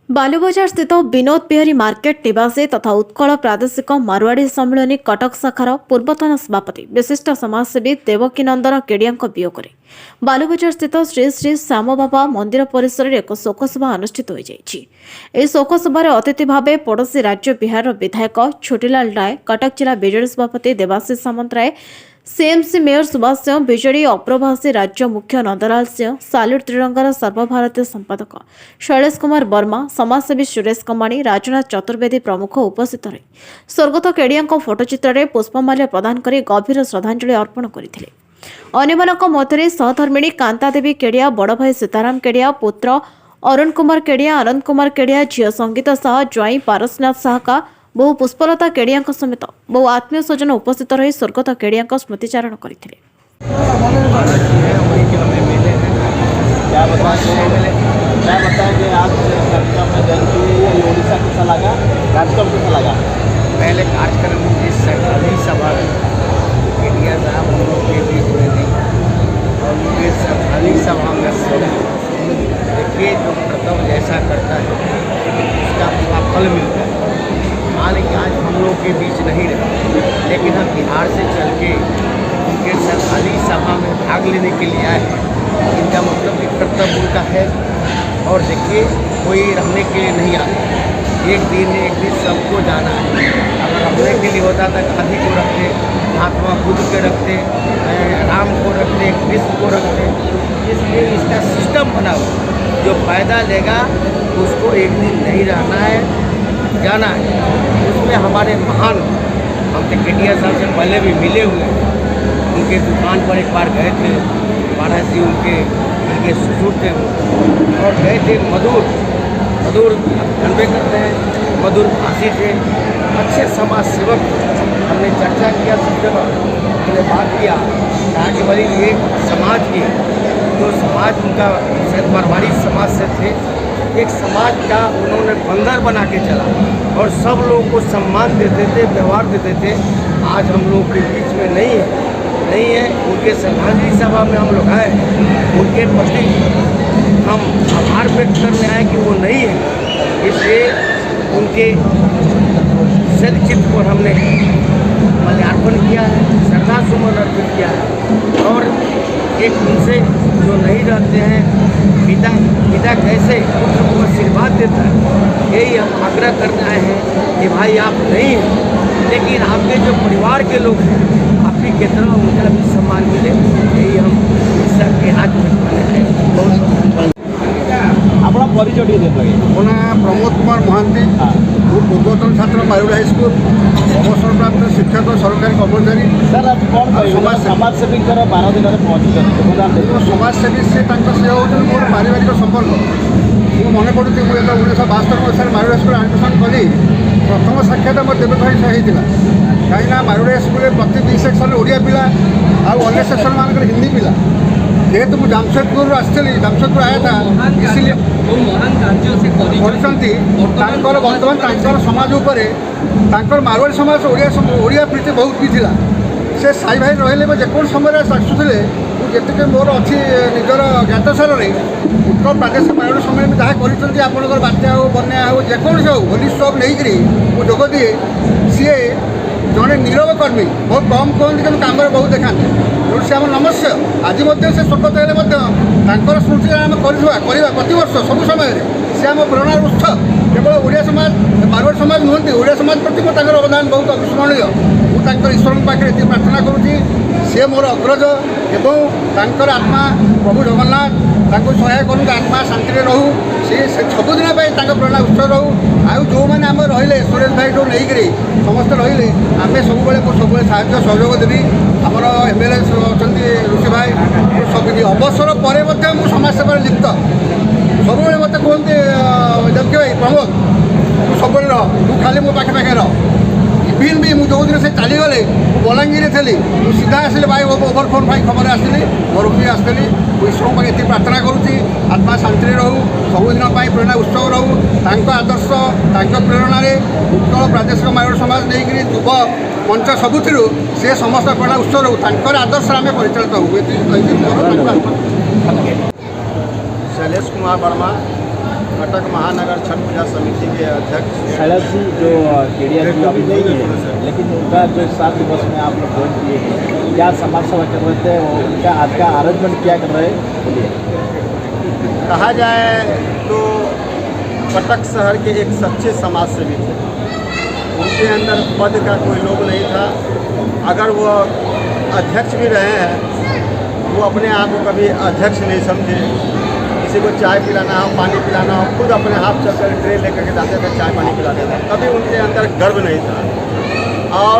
बालुबजार स्थित विनोद बिहारी मार्केट निवासी तथा उत्कल प्रादेशिक मारवाड़ी सम्मिलनी कटक शाखार पूर्वतन सभापति विशिष्ट समाजसेवी देवकी नंदन केडिया वियोग बालुबजार स्थित श्री श्री श्याम बाबा मंदिर परिसर में एक शोकसभा अनुष्ठित हो जाएगी। शोकसभार अतिथि भाव पड़ोशी राज्य बिहार विधायक छोटीलाल राय, कटक जिला बीजेडी सभापति Debashish Samantaray, CMC mayor Subhash Singh, BJD अप्रवासी राज्य मुख्य नंदलाल सिंह, साल्यूट त्रिरंगार सर्वभारतीय संपादक शैलेश कुमार वर्मा, समाजसेवी सुरेश कमाणी, राजनाथ चतुर्वेदी प्रमुख उपस्थित रही स्वर्गत केडिया फोटोचित्र में पुष्पमाल्य प्रदान कर गभीर श्रद्धांजलि अर्पण करते। अन्यमानक मध्य सहधर्मिणी कांता देवी केडिया, बड़ भाई सीताराम केडिया, पुत्र अरुण कुमार केडिया, आनंद कुमार केडिया, झील संगीत साह, ज्वाई पारसनाथ साहका, बहु पुष्पलता केडिया समेत बहु आत्मीय स्वजन उपस्थित रही स्वर्गत केडिया स्मृतिचारण करते। पहले कार्यक्रम की सरकारी सभा केडिया साहब हम लोग के बीच में नहीं, और उनके सरकारी सभा में देखिए जो कर्तव्य जैसा करता है उसका पूरा फल मिलता है। हालांकि आज हम लोग के बीच नहीं रहे, लेकिन हम बिहार से चल के उनके सरकारी सभा में भाग लेने के लिए आए हैं। इनका मतलब कि कर्तव्य उनका है, और देखिए कोई रहने के लिए नहीं आता, एक दिन सबको जाना है। अगर रहने के लिए होता था गांधी को रखते, महात्मा बुद्ध के रखते, राम को रखते, कृष्ण को रखते, इसलिए इसका सिस्टम बना हुआ जो फायदा लेगा उसको एक दिन नहीं रहना है, जाना है। उसमें हमारे महान, हम तो केडिया साहब से पहले भी मिले हुए, उनके दुकान पर एक बार गए थे, वाराणसी उनके ससुर थे और गए थे। मधुर जानबे करते हैं, मधुर भाषी थे, अच्छे समाज सेवक। हमने चर्चा किया, सब जगह हमने बात किया, कहा कि भाई ये समाज की जो समाज उनका शायद मारवाड़ी समाज से थे, एक समाज का उन्होंने बंदर बना के चला और सब लोगों को सम्मान देते थे, व्यवहार देते थे। आज हम लोग के बीच में नहीं है। उनके श्रद्धांजलि सभा में हम लोग आए, उनके प्रति हम आभार व्यक्त करने आए कि वो नहीं है, इसलिए उनके चित्र पर हमने माल्यार्पण किया है, श्रद्धा सुमन अर्पित किया है। और एक उनसे जो नहीं रहते हैं, पिता कैसे पुत्र को आशीर्वाद देता है, यही हम आग्रह करने आए हैं कि भाई आप नहीं हैं, लेकिन आपके जो परिवार के लोग हैं आपकी कितना उनका भी सम्मान मिले, यही हम सबके हाथ में हैं। अपना परिचय देते मो ना प्रमोद कुमार महांती, पूर्वतन छात्र मारुड़ हाईस्कूल, अवसरप्राप्त शिक्षक सरकारी कर्मचारी। सर आज कौन समाजसेवी 12 दिन में पहुँची समाजसेवी से होती मोर पारिवारिक संपर्क। मुझे मन पड़ू मुझे 1972 मसीह मारुड़ हाईस्कूल आडमिशन कली, प्रथम साक्षात मोर देव भाई सह होता कहीं मारुड़ हाईस्कूल प्रति 2 सेक्शन ओडिया पिला आने सेक्शन मानक हिंदी पिला। जेहेतु मुझे जामशेदपुर आसली, जामशेदपुर आया था, इसलिए वर्तमान समाज उपर मारवाड़ी समाज ओडिया प्रीति बहुत भी था। से साई भाई रही जेको समय आसुले जी मोर अच्छी निजर ज्ञातसार उत्कल प्रादेशिक मारवाड़ी समय में जहाँ कर बात्या हो, बन्या हो, जेकोसी हो, होली सब नहीं जोग दिए। सी जड़े नीरव कर्मी, बहुत कम कहते कि कम बहुत देखा जो से आम नमस्य। आज से स्वर्गत हेल्ले स्मृति आम करवा प्रतिवर्ष सब समय से आम प्रेरणार उत्स। केवल ओडिया समाज, मारवाड़ी समाज नुहति, ओडिया समाज प्रति अवदान बहुत अविस्मरणीय। मुझे ईश्वर पाखे ये प्रार्थना करुँची, सी मोर अग्रज एवं आत्मा प्रभु जगन्नाथ सहाय करूँ, आत्मा शांति रहू, सी सबुदिन प्रेरणा उत्स रहू। आउ जो मैंने आम रही सुरेश भाई ठूँ नहीं समस्त रही आम सब साहय सहयोग देवी। आमर एमएलए अच्छा ऋषि भाई सब अवसर पर समाज सेवा लिप्त। सब मत कहते देवकी भाई प्रमोद तू सब तू खाली मो पाखे पाखे रह। इभिन भी मुझे जो दिन से चलीगले बलांगीर थी, मुझे सीधा आसली भाई ओभरफोन भाई खबर आसली, घर भी आसली। ईश्वर पाखे ये प्रार्थना करुँची, आत्मा शांति रहू, सबुदिन प्रेरणा उत्सव रहू। आदर्श प्रेरणा उत्कल प्रादेशिक मारवाड़ी समाज नहीं युव मंच सबुठ से समस्त प्रेरणा उत्सव रहू, आदर्श आम परिचालित हूँ। शैलेश कुमार वर्मा, कटक महानगर छठ पूजा समिति के अध्यक्ष। शैलज जी, जो केडिया जी अभी नहीं है, लेकिन उनका जो 7 दिवस में आप लोग ज्वाइन किए हैं, क्या समाज सेवा कर रहे थे और उनका आज का अरेंजमेंट क्या कर रहे हैं, बोलिए। कहा जाए तो कटक शहर के एक सच्चे समाज सेवी थे। उनके अंदर पद का कोई लोभ नहीं था। अगर वो अध्यक्ष भी रहे हैं, वो अपने आप को कभी अध्यक्ष नहीं समझे। किसी को चाय पिलाना हो, पानी पिलाना हो, खुद अपने हाथ चल कर ट्रे लेकर के जाते थे, चाय पानी पिलाते थे। कभी उनके अंदर गर्व नहीं था। और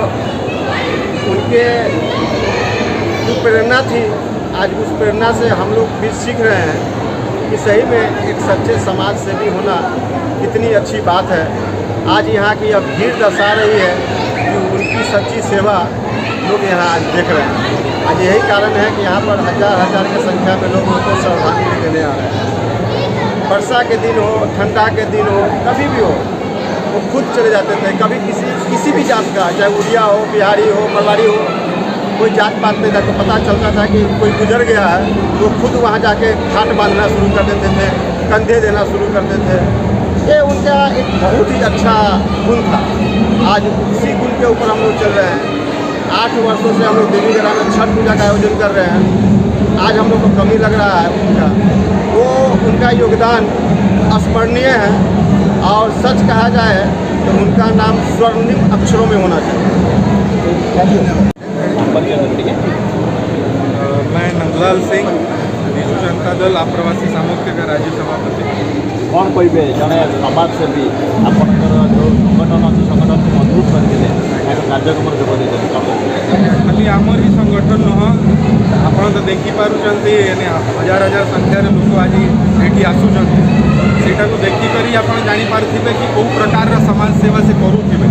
उनके जो प्रेरणा थी, आज उस प्रेरणा से हम लोग भी सीख रहे हैं कि सही में एक सच्चे समाज सेवी होना कितनी अच्छी बात है। आज यहाँ की अब भीड़ दर्शा रही है कि उनकी सच्ची सेवा लोग यहाँ आज देख रहे हैं। आज यही कारण है कि यहाँ पर हजार की संख्या में लोग उनको श्रद्धांजलि देने आ रहे हैं। वर्षा के दिन हो, ठंडा के दिन हो, कभी भी हो, वो खुद चले जाते थे। कभी किसी भी जात का, चाहे उड़िया हो, बिहारी हो, मरवाड़ी हो, कोई जात पात नहीं था। तो पता चलता था कि कोई गुजर गया है तो खुद वहाँ जाके खाट बांधना शुरू कर देते थे, कंधे देना शुरू करते थे। ये उनका एक बहुत ही अच्छा गुण था। आज उसी गुण के ऊपर हम लोग चल रहे हैं। 8 वर्षों से हम लोग देवीगढ़ में छठ पूजा का आयोजन कर रहे हैं। आज हम लोग को कमी लग रहा है उनका, वो उनका योगदान अस्मरणीय है। और सच कहा जाए तो उनका नाम स्वर्णिम अक्षरों में होना चाहिए। मैं नंदलाल सिंह, विजु जनता दल आप्रवासी सामुख्य का राज्य सभापति। कौन कहे जड़े समाजसेवी आपंकर जो संगठन अच्छी संगठन को मजबूत करते कार्यक्रम जोग खाली आमर ही संगठन नुह, आप तो देखिपुंट हजार हजार संख्यार लोक आज ये आसुच्च सेटा को देखिक आप जानीपारे कि कौ प्रकार समाज सेवा से करुवे।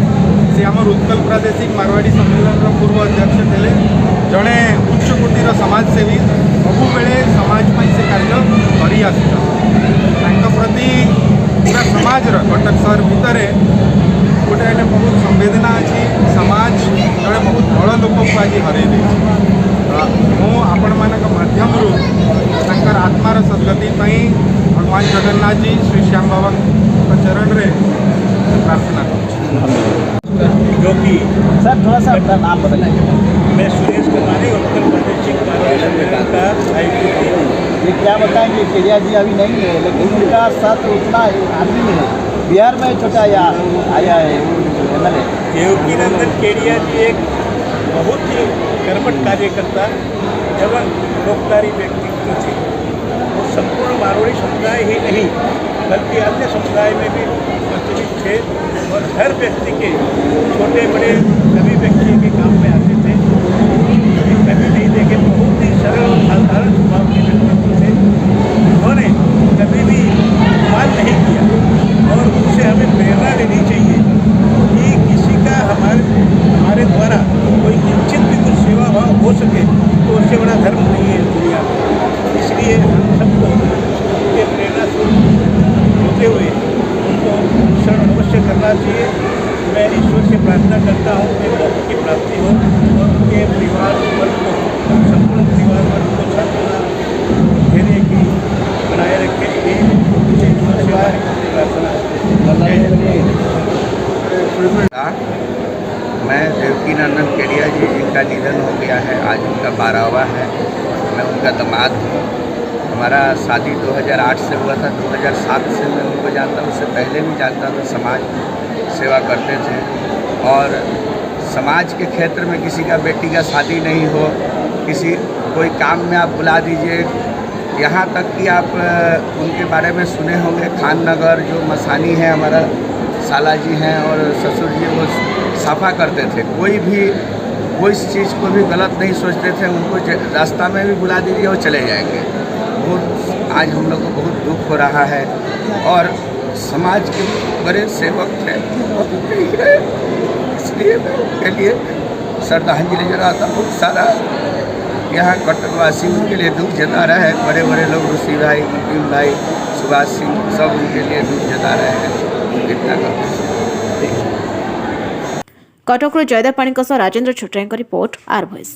से आमर उत्कल प्रादेशिक मारवाड़ी सम्मेलन पूर्व अध्यक्ष थे। जड़े उच्च कोटीर समाजसेवी सबु बेले समाज से कार्य कर प्रति पूरा समाज कटक शहर भितर गोटे बहुत संवेदना अच्छी। समाज जड़े बहुत बड़ लोक को आज हरई दे। आपण मान माध्यम आत्मार सद्गति भगवान जगन्नाथ जी श्री श्याम बाबा चरण रे प्रार्थना कर। जो कि सर थोड़ा सा अपना नाम बताइए। मैं सुरेश कुमारी उत्तर प्रदेश मारवाड़ी सम्मेलन का आयुक्त हूँ। ये क्या बताएंगे, केडिया जी अभी नहीं है लेकिन उनका साथ उतना आदमी है। बिहार में छोटा आया है MLA देवकीनंदन केडिया जी एक बहुत ही कर्मठ कार्यकर्ता, जवन लोककारी व्यक्तित्व थे। वो संपूर्ण मारवाड़ी समुदाय ही नहीं बल्कि अन्य समुदाय में भी प्रचलित थे और हर व्यक्ति के छोटे बड़े सभी व्यक्तियों के काम में आते थे। कभी नहीं देखे, बहुत ही सरल और साधारण स्वभाव के व्यक्तित्व थे। उन्होंने कभी भी मान नहीं किया और उनसे हमें प्रेरणा लेनी चाहिए कि किसी का हमारे द्वारा कोई किंचित भी कुछ सेवा भाव हो सके तो उससे बड़ा धर्म नहीं है दुनिया में। इसलिए हम सबको उनके प्रेरणा से होते हुए उनको अनुसरण अवश्य करना चाहिए। मैं ईश्वर से प्रार्थना करता हूँ कि मोक्ष की प्राप्ति हो और उनके परिवार वर्ग को, संपूर्ण परिवार वर्ग को छठ घेरे की बनाए रखे। ये मुझे ईश्वर से प्रार्थना है। मैं देवकीनंदन केडिया जी, जिनका निधन हो गया है, आज उनका 12वां है। मैं उनका दामाद हूँ। हमारा शादी 2008 से हुआ था। 2007 से मैं उनको जानता हूँ, उससे पहले भी जानता था। समाज सेवा करते थे और समाज के क्षेत्र में किसी का बेटी का शादी नहीं हो, कोई काम में आप बुला दीजिए। यहाँ तक कि आप उनके बारे में सुने होंगे, खान नगर जो मसानी है, हमारा साला जी हैं और ससुर जी, वो साफा करते थे। कोई इस चीज़ को भी गलत नहीं सोचते थे। उनको रास्ता में भी बुला दीजिए वो चले जाएंगे। आज हम लोग को बहुत दुख हो रहा है और समाज के बड़े सेवक थे, इसलिए मैं उनके लिए श्रद्धांजलि जताता हूँ। सारा यहाँ कटकवासी उनके लिए दुख जता रहा है। बड़े बड़े लोग, ऋषि भाई, मुकीम भाई, सुभाष सिंह, सब उनके लिए दुख जता रहे हैं। इतना कटक जयदेव पाणी राजेन्द्र छोटराय रिपोर्ट आर भॉइस।